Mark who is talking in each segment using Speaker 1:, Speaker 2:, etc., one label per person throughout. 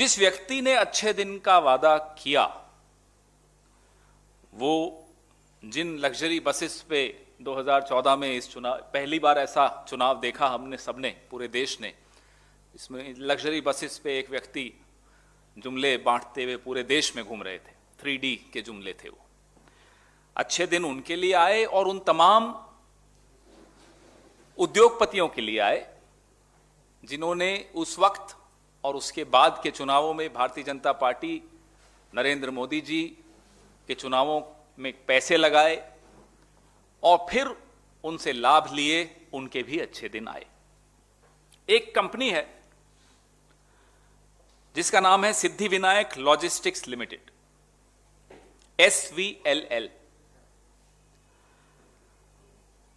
Speaker 1: जिस व्यक्ति ने अच्छे दिन का वादा किया, वो जिन लग्जरी बसेस पे 2014 में इस चुनाव, पहली बार ऐसा चुनाव देखा हमने सबने, पूरे देश ने, इसमें लग्जरी बसेस पे एक व्यक्ति जुमले बांटते हुए पूरे देश में घूम रहे थे। 3D के जुमले थे वो। अच्छे दिन उनके लिए आए और उन तमाम उद्योगपतियों के लिए आए जिन्होंने उस वक्त और उसके बाद के चुनावों में भारतीय जनता पार्टी, नरेंद्र मोदी जी के चुनावों में पैसे लगाए और फिर उनसे लाभ लिए। उनके भी अच्छे दिन आए। एक कंपनी है जिसका नाम है Siddhivinayak logistics limited, SVLL।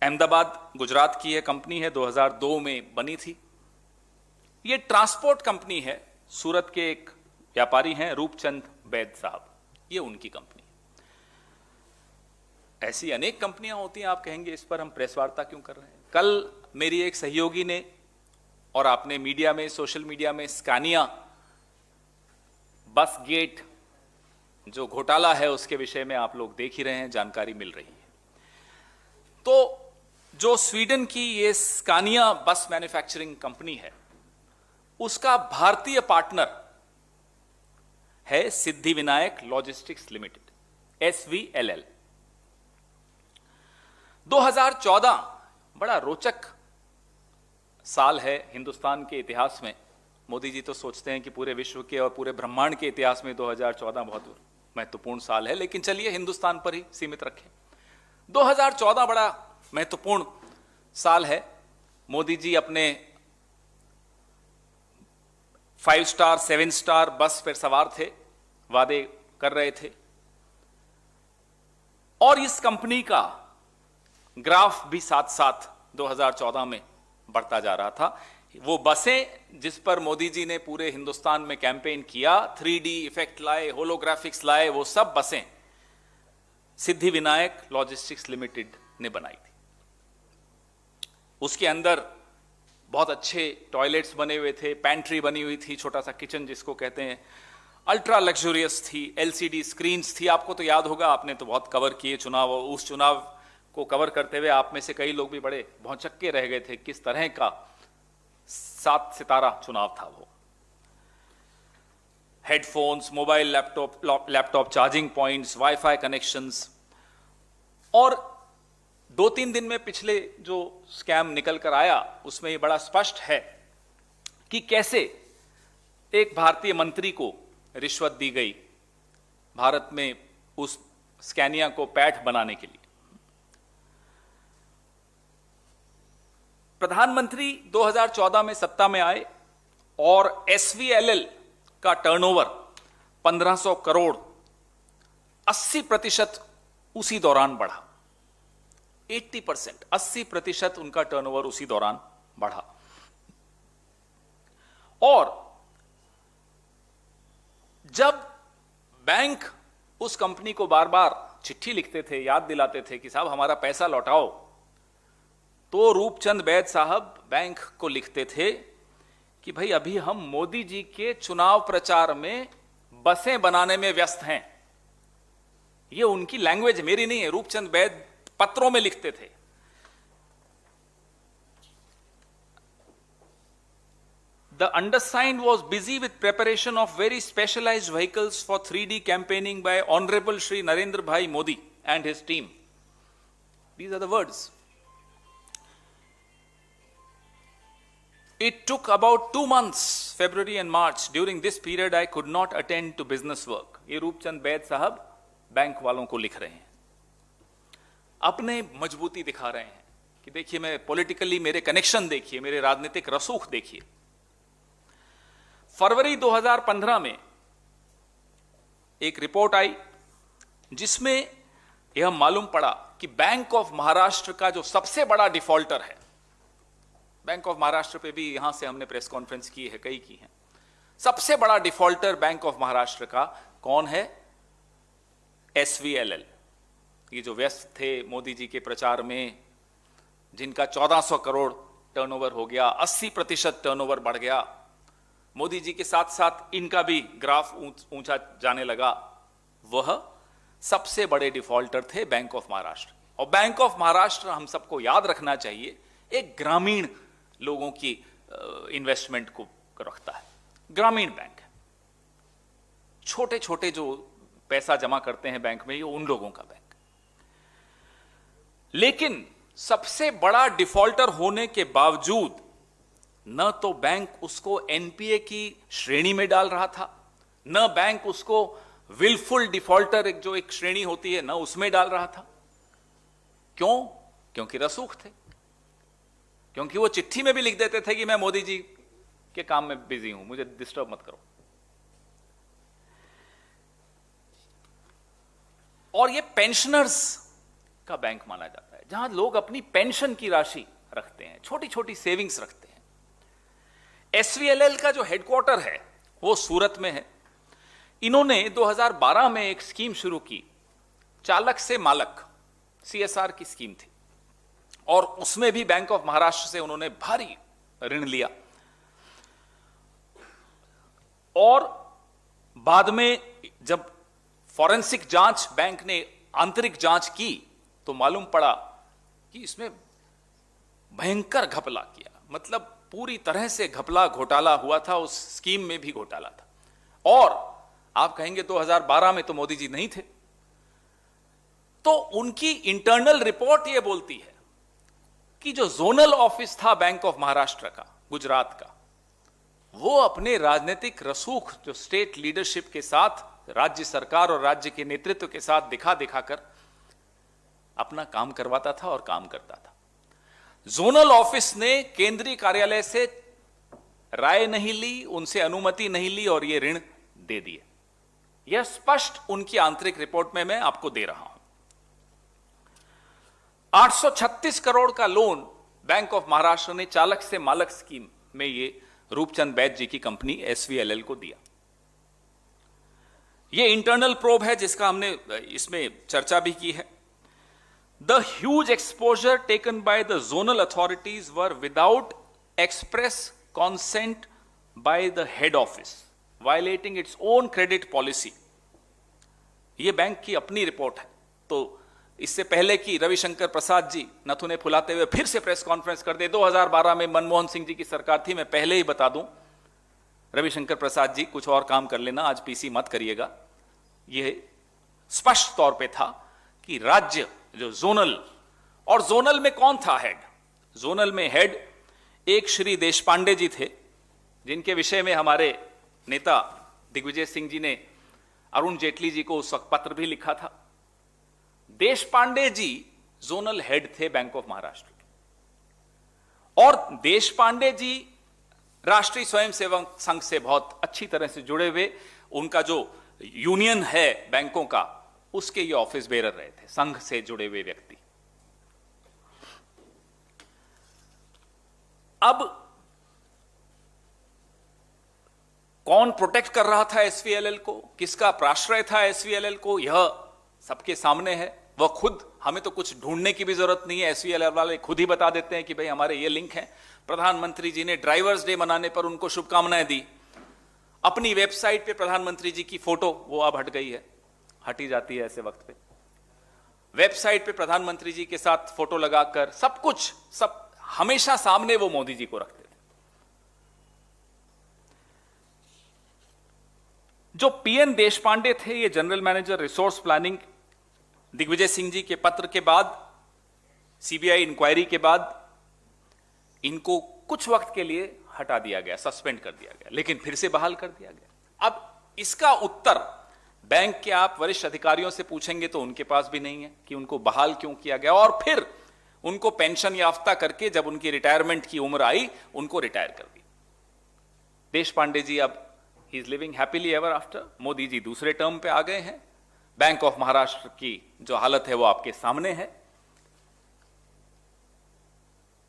Speaker 1: Ahmedabad, Gujarat की यह कंपनी है, 2002 में बनी थी। यह ट्रांसपोर्ट कंपनी है। सूरत के एक व्यापारी हैं रूपचंद बैद साहब, ये उनकी कंपनी। ऐसी अनेक कंपनियां होती हैं। आप कहेंगे इस पर हम प्रेस वार्ता क्यों कर रहे हैं। कल मेरी एक सहयोगी ने, और आपने मीडिया में, सोशल मीडिया में स्कानिया बस गेट जो घोटाला है उसके विषय में आप लोग देख ही रहे हैं, जानकारी मिल रही है। तो जो स्वीडन की ये स्कानिया बस मैन्युफैक्चरिंग कंपनी है, उसका भारतीय पार्टनर है सिद्धिविनायक लॉजिस्टिक्स लिमिटेड, SVLL। 2014 बड़ा रोचक साल है हिंदुस्तान के इतिहास में। मोदी जी तो सोचते हैं कि पूरे विश्व के और पूरे ब्रह्मांड के इतिहास में 2014 बहुत महत्वपूर्ण साल है, लेकिन चलिए हिंदुस्तान पर ही सीमित रखें। 2014 बड़ा महत्वपूर्ण साल है। मोदी जी अपने 5 स्टार 7 स्टार बस पर सवार थे, वादे कर रहे थे, और इस कंपनी का ग्राफ भी साथ साथ 2014 में बढ़ता जा रहा था। वो बसें जिस पर मोदी जी ने पूरे हिंदुस्तान में कैंपेन किया, 3D इफेक्ट लाए, होलोग्राफिक्स लाए, वो सब बसें सिद्धिविनायक लॉजिस्टिक्स लिमिटेड ने बनाई थी। उसके अंदर बहुत अच्छे टॉयलेट्स बने हुए थे, पैंट्री बनी हुई थी, छोटा सा किचन जिसको कहते हैं, अल्ट्रा लग्जरियस थी, LCD स्क्रीन्स थी। आपको तो याद होगा, आपने तो बहुत कवर किए चुनाव, और उस चुनाव को कवर करते हुए आप में से कई लोग भी बड़े भौचक्के रह गए थे किस तरह का 7 सितारा चुनाव था वो। Headphones, mobile, laptop charging points, wifi connections, और 2-3 दिन में पिछले जो स्कैम निकल कर आया उसमें ये बड़ा स्पष्ट है कि कैसे एक भारतीय मंत्री को रिश्वत दी गई भारत में उस स्कैनिया को पैठ बनाने के लिए। प्रधानमंत्री 2014 में सत्ता में आए और SVLL का टर्नओवर 1500 करोड़, 80% उसी दौरान बढ़ा। 80%, 80% उनका टर्नओवर उसी दौरान बढ़ा। और जब बैंक उस कंपनी को बार बार चिट्ठी लिखते थे, याद दिलाते थे कि साहब हमारा पैसा लौटाओ, तो रूपचंद बैद साहब बैंक को लिखते थे कि भाई अभी हम मोदी जी के चुनाव प्रचार में बसें बनाने में व्यस्त हैं। ये उनकी लैंग्वेज, मेरी नहीं है, रूपचंद बैद पत्रों में लिखते थे। The undersigned was busy with preparation of very specialized vehicles for 3D campaigning by Honorable Shri Narendra Bhai Modi and his team. These are the words. It took about 2 months, February and March. During this period, I could not attend to business work. ये रूपचंद बैद साहब bank वालों को लिख रहे हैं, अपने मजबूती दिखा रहे हैं कि देखिए मैं पॉलिटिकली, मेरे कनेक्शन देखिए, मेरे राजनीतिक रसूख देखिए। फरवरी 2015 में एक रिपोर्ट आई जिसमें यह मालूम पड़ा कि बैंक ऑफ महाराष्ट्र का जो सबसे बड़ा डिफॉल्टर है, बैंक ऑफ महाराष्ट्र पे भी यहां से हमने प्रेस कॉन्फ्रेंस की है, कई की हैं, सबसे बड़ा डिफॉल्टर बैंक ऑफ महाराष्ट्र का कौन है? SVLL। ये जो व्यस्त थे मोदी जी के प्रचार में, जिनका 1400 करोड़ टर्नओवर हो गया, 80% टर्नओवर बढ़ गया, मोदी जी के साथ साथ इनका भी ग्राफ ऊंचा जाने लगा, वह सबसे बड़े डिफॉल्टर थे बैंक ऑफ महाराष्ट्र। और बैंक ऑफ महाराष्ट्र, हम सबको याद रखना चाहिए, एक ग्रामीण लोगों की इन्वेस्टमेंट को रखता है। ग्रामीण बैंक है, छोटे छोटे जो पैसा जमा करते हैं बैंक में, ये उन लोगों का बैंक। लेकिन सबसे बड़ा डिफॉल्टर होने के बावजूद न तो बैंक उसको एनपीए की श्रेणी में डाल रहा था, न बैंक उसको विलफुल डिफॉल्टर जो एक श्रेणी होती है, न उसमें डाल रहा था। क्यों? क्योंकि रसूख थे, क्योंकि वो चिट्ठी में भी लिख देते थे कि मैं मोदी जी के काम में बिजी हूं, मुझे डिस्टर्ब मत करो। और ये पेंशनर्स का बैंक माना जाता है, जहां लोग अपनी पेंशन की राशि रखते हैं, छोटी छोटी सेविंग्स रखते हैं। एसवीएलएल का जो हेडक्वार्टर है वो सूरत में है। इन्होंने 2012 में एक स्कीम शुरू की, चालक से मालक, सीएसआर की स्कीम थी, और उसमें भी बैंक ऑफ महाराष्ट्र से उन्होंने भारी ऋण लिया। और बाद में जब फॉरेंसिक जांच बैंक ने आंतरिक जांच की तो मालूम पड़ा कि इसमें भयंकर घपला किया, मतलब पूरी तरह से घपला घोटाला हुआ था, उस स्कीम में भी घोटाला था। और आप कहेंगे 2012 में तो मोदी जी नहीं थे, तो उनकी इंटरनल रिपोर्ट यह बोलती है कि जो जोनल ऑफिस था बैंक ऑफ महाराष्ट्र का, गुजरात का, वो अपने राजनीतिक रसूख जो स्टेट लीडरशिप के साथ, राज्य सरकार और राज्य के नेतृत्व के साथ दिखा दिखाकर अपना काम करवाता था और काम करता था। जोनल ऑफिस ने केंद्रीय कार्यालय से राय नहीं ली, उनसे अनुमति नहीं ली और ये ऋण दे दिए। यह स्पष्ट उनकी आंतरिक रिपोर्ट में मैं आपको दे रहा हूं। 836 करोड़ का लोन बैंक ऑफ महाराष्ट्र ने चालक से मालक स्कीम में ये रूपचंद बैद जी की कंपनी एसवीएलएल को दिया। ये इंटरनल प्रोब है जिसका हमने इसमें चर्चा भी की है। The huge exposure taken by the zonal authorities were without express consent by the head office, violating its own credit policy. ये बैंक की अपनी रिपोर्ट है। तो इससे पहले कि रविशंकर प्रसाद जी नथुने फुलाते हुए फिर से प्रेस कॉन्फ्रेंस कर दे, 2012 में मनमोहन सिंह जी की सरकार थी, मैं पहले ही बता दूं, रविशंकर प्रसाद जी कुछ और काम कर लेना, आज पीसी मत करिएगा। यह स्पष्ट तौर पे था कि राज्य जो जोनल, और जोनल में कौन था हेड? जोनल में हेड एक श्री देशपांडे जी थे, जिनके विषय में हमारे नेता दिग्विजय सिंह जी ने अरुण जेटली जी को उस वक्त पत्र भी लिखा था। देशपांडे जी जोनल हेड थे बैंक ऑफ महाराष्ट्र के, और देशपांडे जी राष्ट्रीय स्वयंसेवक संघ से बहुत अच्छी तरह से जुड़े हुए, उनका जो यूनियन है बैंकों का, उसके ये ऑफिस बेरर रहे थे, संघ से जुड़े हुए व्यक्ति। अब कौन प्रोटेक्ट कर रहा था एसवीएलएल को, किसका प्राश्रय था एसवीएलएल को, यह सबके सामने है। वह खुद, हमें तो कुछ ढूंढने की भी जरूरत नहीं है, एसवीएलएल वाले खुद ही बता देते हैं कि भाई हमारे ये लिंक हैं। प्रधानमंत्री जी ने ड्राइवर्स डे मनाने पर उनको शुभकामनाएं दी। अपनी वेबसाइट पे प्रधानमंत्री जी की फोटो, वो अब हट गई है, हटी जाती है ऐसे वक्त पे, वेबसाइट पे प्रधानमंत्री जी के साथ फोटो लगाकर सब कुछ, सब हमेशा सामने वो मोदी जी को रखते थे। जो पीएन देशपांडे थे, ये general manager resource planning, Digvijay Singh ji के पत्र के बाद, सीबीआई इंक्वायरी के बाद इनको कुछ वक्त के लिए हटा दिया गया, सस्पेंड कर दिया गया, लेकिन फिर से बहाल कर दिया गया। अब इसका उत्तर बैंक के आप वरिष्ठ अधिकारियों से पूछेंगे तो उनके पास भी नहीं है कि उनको बहाल क्यों किया गया, और फिर उनको पेंशन याफ्ता करके जब उनकी रिटायरमेंट की उम्र आई, उनको रिटायर कर दिया। देशपांडे जी अब ही is living happily ever after. Modi ji दूसरे टर्म पे आ गए हैं। बैंक ऑफ महाराष्ट्र की जो हालत है वो आपके सामने है,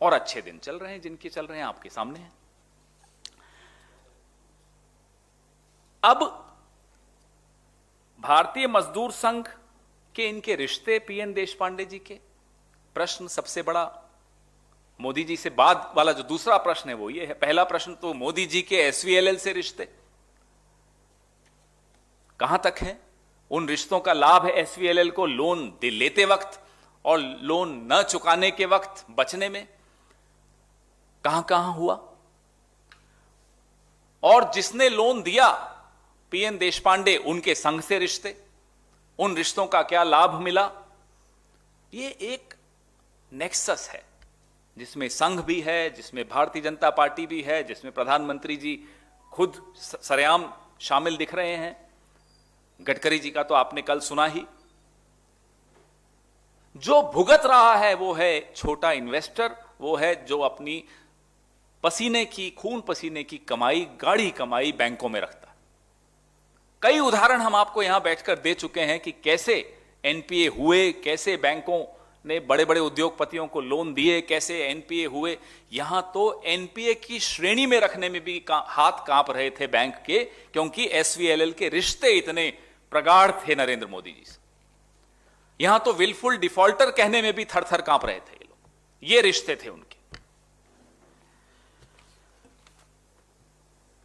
Speaker 1: और अच्छे दिन चल रहे हैं, जिनके चल रहे हैं आपके सामने हैं। अब भारतीय मजदूर संघ के इनके रिश्ते पीएन देशपांडे जी के, प्रश्न सबसे बड़ा मोदी जी से बाद वाला जो दूसरा प्रश्न है वो ये है, पहला प्रश्न तो मोदी जी के एसवीएलएल से रिश्ते कहां तक हैं? उन रिश्तों का लाभ है एसवीएलएल को लोन लेते वक्त और लोन न चुकाने के वक्त बचने में कहां कहां हुआ? और जिसने लोन दिया पीएन देशपांडे, उनके संघ से रिश्ते, उन रिश्तों का क्या लाभ मिला? ये एक नेक्सस है जिसमें संघ भी है, जिसमें भारतीय जनता पार्टी भी है, जिसमें प्रधानमंत्री जी खुद सरेआम शामिल दिख रहे हैं। गडकरी जी का तो आपने कल सुना ही। जो भुगत रहा है वो है छोटा इन्वेस्टर, वो है जो अपनी पसीने की, खून पसीने की कमाई, गाढ़ी कमाई बैंकों में रखता है। कई उदाहरण हम आपको यहां बैठकर दे चुके हैं कि कैसे एनपीए हुए, कैसे बैंकों ने बड़े बड़े उद्योगपतियों को लोन दिए, कैसे एनपीए हुए। यहां तो एनपीए की श्रेणी में रखने में भी हाथ कांप रहे थे बैंक के, क्योंकि एसवीएलएल के रिश्ते इतने प्रगाढ़ थे नरेंद्र मोदी जी से। यहां तो विलफुल डिफॉल्टर कहने में भी थर थर कांप रहे थे ये लोग। ये रिश्ते थे उनके।